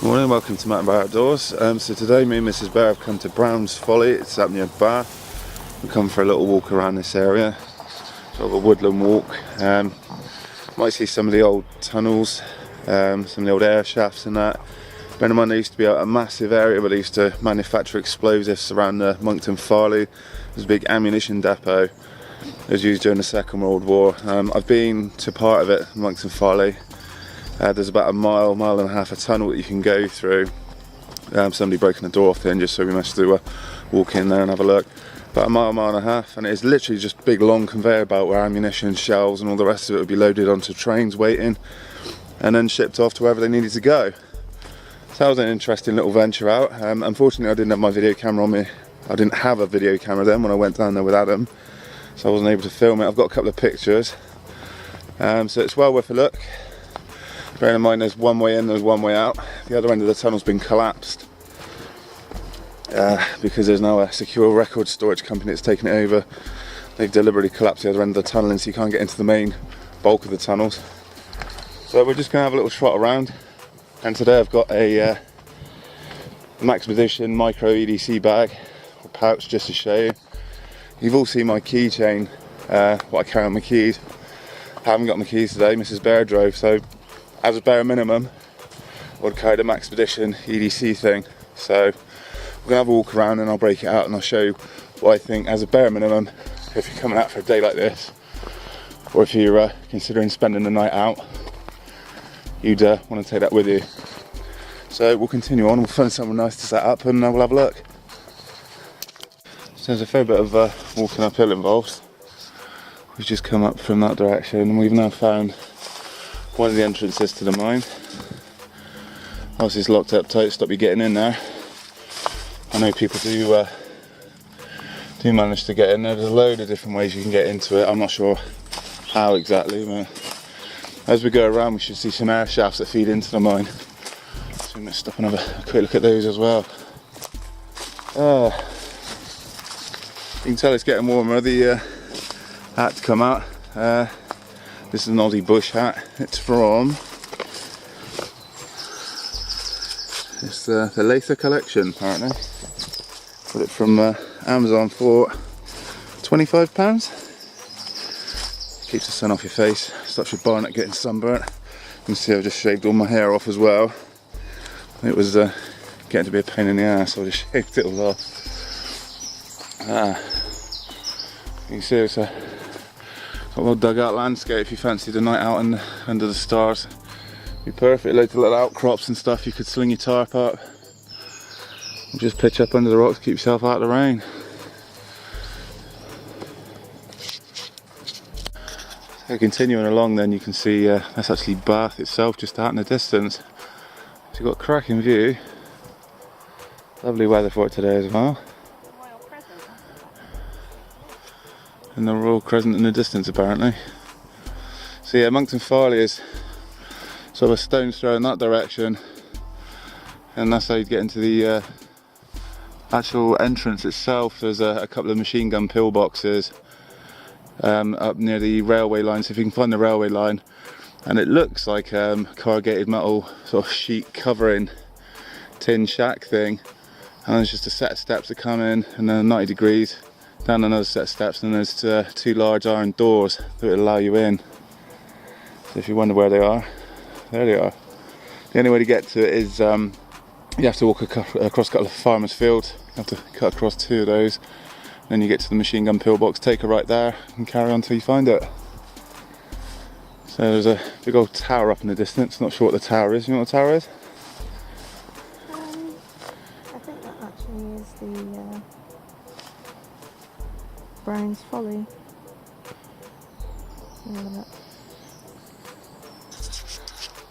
Morning, welcome to Mountain Bike Outdoors. So today me and Mrs. Bear have come to Brownes Folly. It's up near Bath. We've come for a little walk around this area, sort of a woodland walk. Might see some of the old tunnels, some of the old air shafts and that. Bear in mind, there used to be a massive area where they used to manufacture explosives around the Monkton Farleigh. There's a big ammunition depot. It was used during the Second World War. I've been to part of it, Monkton Farleigh. There's about a mile and a half of tunnel that you can go through. Somebody broken the door off the hinges, so we managed to walk in there and have a look. About a mile and a half, and it's literally just a big long conveyor belt where ammunition, shells and all the rest of it would be loaded onto trains waiting and then shipped off to wherever they needed to go. So that was an interesting little venture out. Unfortunately I didn't have my video camera on me. I didn't have a video camera then when I went down there with Adam, so I wasn't able to film it. I've got a couple of pictures, so it's well worth a look. Bearing in mind there's one way in, there's one way out. The other end of the tunnel's been collapsed because there's now a secure record storage company that's taken it over. They've deliberately collapsed the other end of the tunnel and so you can't get into the main bulk of the tunnels. So we're just going to have a little trot around, and today I've got a Maxpedition micro EDC bag or pouch just to show you. You've all seen my keychain, what I carry on my keys. I haven't got my keys today, Mrs. Bear drove, so as a bare minimum, I would carry the Maxpedition EDC thing. So we're going to have a walk around and I'll break it out and I'll show you what I think as a bare minimum, if you're coming out for a day like this, or if you're considering spending the night out, you'd want to take that with you. So we'll continue on, we'll find somewhere nice to set up and we'll have a look. So there's a fair bit of walking uphill involved. We've just come up from that direction and we've now found one of the entrances to the mine. Obviously it's locked up tight, stop you getting in there. I know people do manage to get in there. There's a load of different ways you can get into it. I'm not sure how exactly, but as we go around we should see some air shafts that feed into the mine. So we might stop and have a quick look at those as well. You can tell it's getting warmer. The hat's come out. This is an Aussie bush hat. It's from the Lather collection apparently. Got it from Amazon for £25. Keeps the sun off your face, stops your barnet getting sunburnt. You can see I've just shaved all my hair off as well. It was getting to be a pain in the ass, so I just shaved it all off. You can see it's a well dug out landscape if you fancy the night out and under the stars. Be perfect, loads of little outcrops and stuff. You could sling your tarp up and just pitch up under the rocks, keep yourself out of the rain. So continuing along then you can see that's actually Bath itself just out in the distance. So you've got a cracking view. Lovely weather for it today as well. And the Royal Crescent in the distance apparently. So yeah, Monkton Farleigh is sort of a stone's throw in that direction, and that's how you get into the actual entrance itself. There's a couple of machine gun pillboxes up near the railway line, so if you can find the railway line, and it looks like corrugated metal sort of sheet covering tin shack thing, and there's just a set of steps that come in and then 90 degrees down another set of steps, and there's two large iron doors that will allow you in. So if you wonder where they are, there they are. The only way to get to it is you have to walk across a couple of farmers' fields. You have to cut across two of those, then you get to the machine gun pillbox, take a right there and carry on till you find it. So there's a big old tower up in the distance. Not sure what the tower is. You know what the tower is? I think that actually is the Brownes Folly.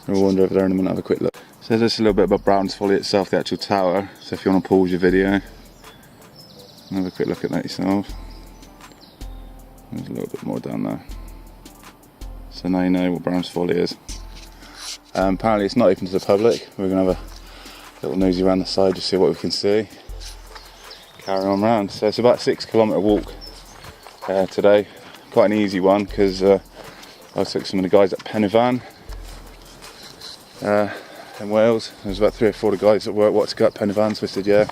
We'll wander over there in a minute, have a quick look. So there's a little bit about Brownes Folly itself, the actual tower. So if you want to pause your video and have a quick look at that yourself. There's a little bit more down there. So now you know what Brownes Folly is. Apparently it's not open to the public. We're going to have a little nosy around the side to see what we can see. Carry on round. So it's about a 6 kilometre walk today. Quite an easy one because I took some of the guys at Pennyvan. in Wales. There's about 3 or 4 of the guys at work wanted to go up Pen y Fan, so I said yeah.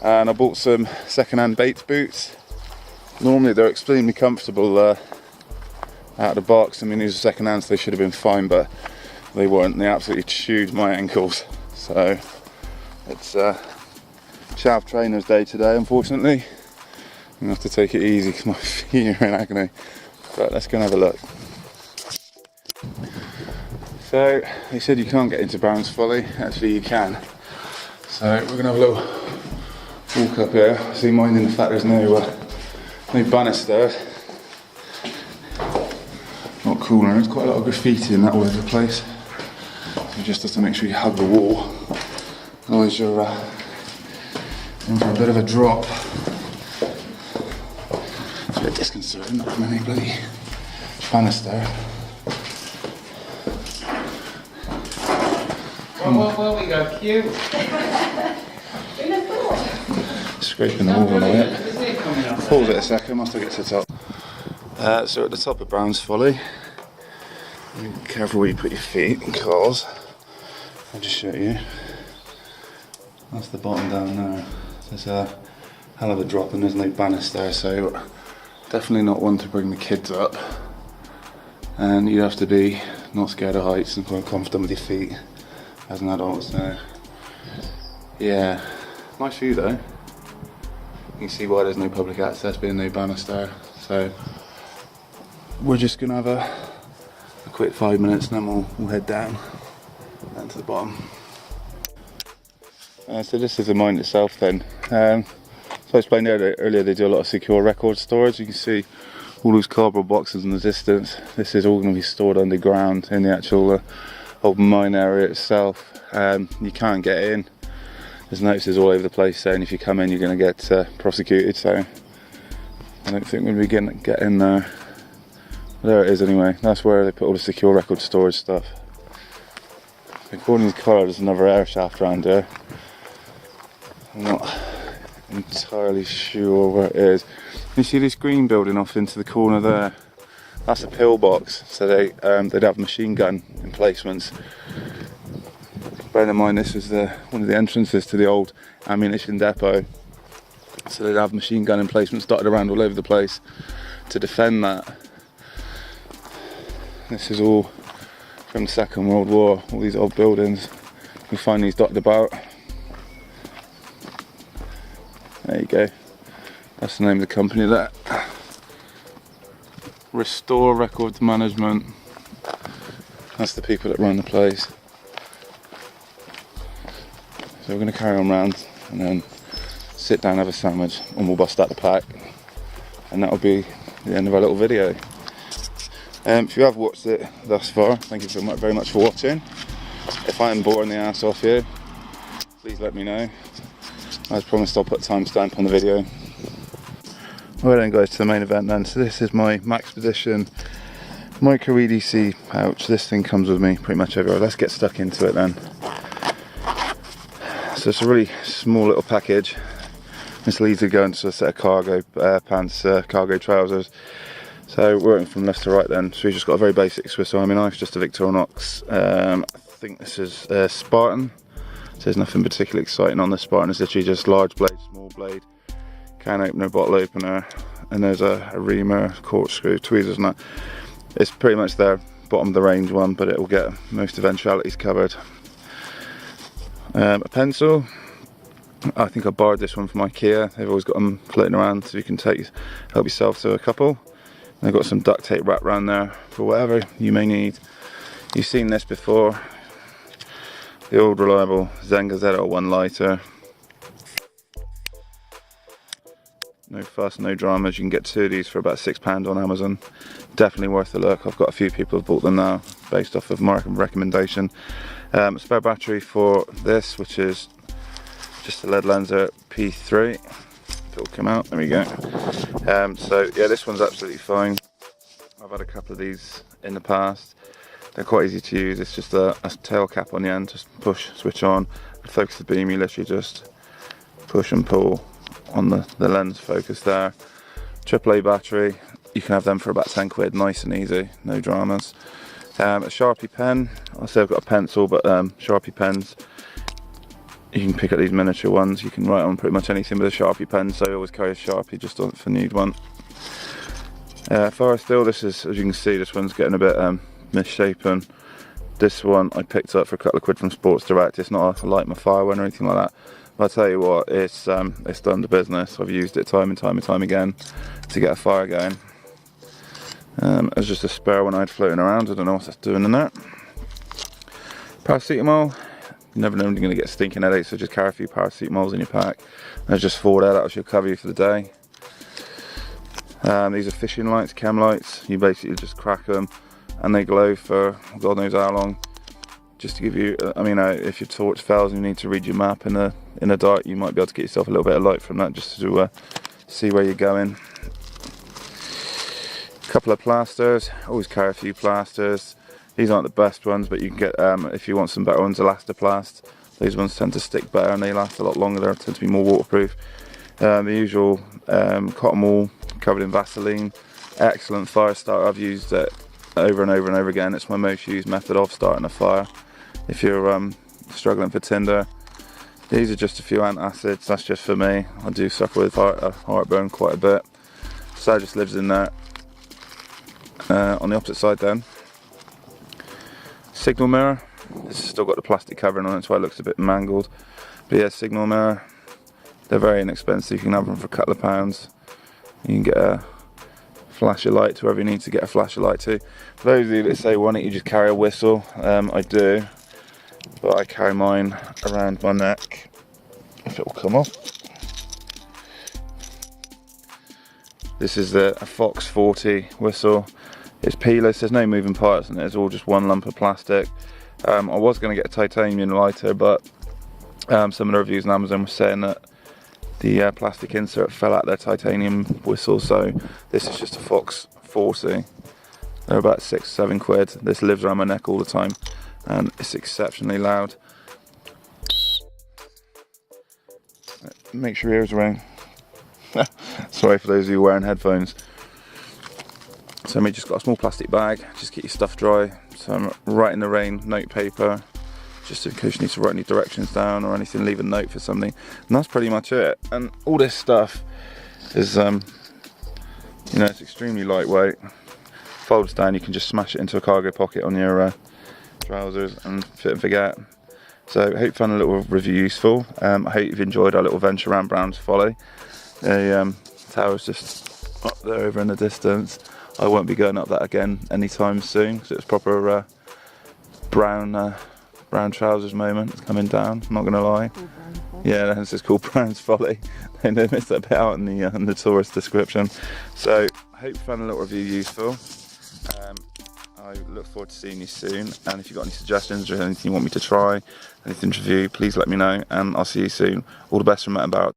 And I bought some second-hand Bates boots. Normally they're extremely comfortable out of the box. I mean, these are second-hand, so they should have been fine, but they weren't. They absolutely chewed my ankles. So it's Chav Trainer's Day today, unfortunately. I'm going to have to take it easy because my feet are in agony. But let's go and have a look. So, they said you can't get into Brownes Folly. Actually, you can. So, we're going to have a little walk up here. See, minding the fact there's no banister. Not cool, and there's quite a lot of graffiti in that all over the place. You just have to make sure you hug the wall. Otherwise, you're in for a bit of a drop. It's a bit disconcerting, not having any bloody banister. Well, we go cute. Scraping the wall a bit. Pause it a second, must I get to the top. So at the top of Brownes Folly, be careful where you put your feet, because I'll just show you. That's the bottom down there. There's a hell of a drop and there's no banister, so definitely not one to bring the kids up. And you have to be not scared of heights and quite confident with your feet as an adult. So yeah, nice view though. You can see why there's no public access, being no banister. So we're just gonna have a quick 5 minutes and then we'll head down to the bottom. So this is the mine itself then. So I explained earlier they do a lot of secure record storage. You can see all those cardboard boxes in the distance. This is all going to be stored underground in the actual open mine area itself. You can't get in. There's notices all over the place saying if you come in you're going to get prosecuted, so I don't think we'll be getting in there. There it is anyway. That's where they put all the secure record storage stuff. According to the car, there's another air shaft around here. I'm not entirely sure where it is. You see this green building off into the corner there? That's a pillbox, so they'd have machine gun emplacements. Bear in mind this was one of the entrances to the old ammunition depot, so they'd have machine gun emplacements dotted around all over the place to defend that. This is all from the Second World War, all these old buildings. You find these dotted about. There you go. That's the name of the company there. Restore Records Management. That's the people that run the place. So we're going to carry on round and then sit down, have a sandwich, and we'll bust out the pack. And that'll be the end of our little video. If you have watched it thus far, thank you very much for watching. If I am boring the ass off you, please let me know. As promised, I'll put a timestamp on the video. Right then guys, to the main event then. So this is my Maxpedition micro EDC pouch. This thing comes with me pretty much everywhere. Let's get stuck into it then. So it's a really small little package. This leads to go into a set of cargo pants, cargo trousers. So we're working from left to right then. So we've just got a very basic Swiss Army knife, just a Victorinox. I think this is Spartan. So there's nothing particularly exciting on the Spartan. It's literally just large blade, small blade, can opener, bottle opener, and there's a reamer, corkscrew, tweezers and that. It's pretty much their bottom of the range one, but it will get most eventualities covered. A pencil. I think I borrowed this one from IKEA. They've always got them floating around, so you can help yourself to a couple. And I've got some duct tape wrapped around there for whatever you may need. You've seen this before. The old reliable Zen Gazzetto 1 lighter. No fuss, no dramas. You can get 2 of these for about £6 on Amazon. Definitely worth a look. I've got a few people who've bought them now, based off of my recommendation. Spare battery for this, which is just a lead lenser P3. It'll come out. There we go. So yeah, this one's absolutely fine. I've had a couple of these in the past. They're quite easy to use. It's just a tail cap on the end. Just push, switch on, focus the beam. You literally just push and pull on the lens focus there. AAA battery. You can have them for about 10 quid. Nice and easy. No dramas. A Sharpie pen. I say I've got a pencil, but Sharpie pens. You can pick up these miniature ones. You can write on pretty much anything with a Sharpie pen. So I always carry a Sharpie just on if I need one. Fire steel. This is, as you can see, this one's getting a bit misshapen. This one I picked up for a couple of quid from Sports Direct. It's not a Light My Fire one or anything like that. But I tell you what, it's done the business. I've used it time and time again to get a fire going. It was just a spare one I had floating around. I don't know what that's doing in there. Paracetamol. You never know when you're going to get stinking headaches, so just carry a few paracetamols in your pack. There's just 4 there, that should cover you for the day. These are fishing lights, chem lights. You basically just crack them and they glow for God knows how long. Just to give you, I mean, if your torch fails and you need to read your map in the dark, you might be able to get yourself a little bit of light from that, just to see where you're going. A couple of plasters. Always carry a few plasters. These aren't the best ones, but you can get, if you want some better ones, Elastoplast. These ones tend to stick better and they last a lot longer. They tend to be more waterproof. The usual cotton wool covered in Vaseline. Excellent fire starter. I've used it over and over and over again. It's my most used method of starting a fire. If you're struggling for tinder, these are just a few antacids. That's just for me. I do suffer with heartburn quite a bit, so it just lives in there. On the opposite side then, signal mirror. This has still got the plastic covering on it, so it looks a bit mangled. But yeah, signal mirror. They're very inexpensive. You can have them for a couple of pounds. You can get a flash of light to wherever you need to get a flash of light to. For those of you that say, why don't you just carry a whistle? I do, but I carry mine around my neck, if it will come off. This is a Fox 40 whistle. It's peeless, there's no moving parts in it, it's all just one lump of plastic. I was going to get a titanium lighter, but some of the reviews on Amazon were saying that the plastic insert fell out their titanium whistle, so this is just a Fox 40. They're about 6 or 7 quid. This lives around my neck all the time and it's exceptionally loud. Make sure your ears are ring. Sorry for those of you wearing headphones. So we just got a small plastic bag, just keep your stuff dry. Some write in the rain note paper, just in case you need to write any directions down or anything, leave a note for something. And that's pretty much it. And all this stuff is, you know, it's extremely lightweight. Folds down, you can just smash it into a cargo pocket on your trousers and fit and forget. So I hope you found a little review useful. I hope you've enjoyed our little venture around Brownes Folly. The tower's just up there over in the distance. I won't be going up that again anytime soon, because it's proper brown trousers moment. It's coming down, I'm not going to lie. Yeah, this is called Brownes Folly. They missed that bit out in the tourist description. So I hope you found a little review useful. I look forward to seeing you soon, and if you've got any suggestions or anything you want me to try, anything to review, please let me know, and I'll see you soon. All the best from Matt and Barrett.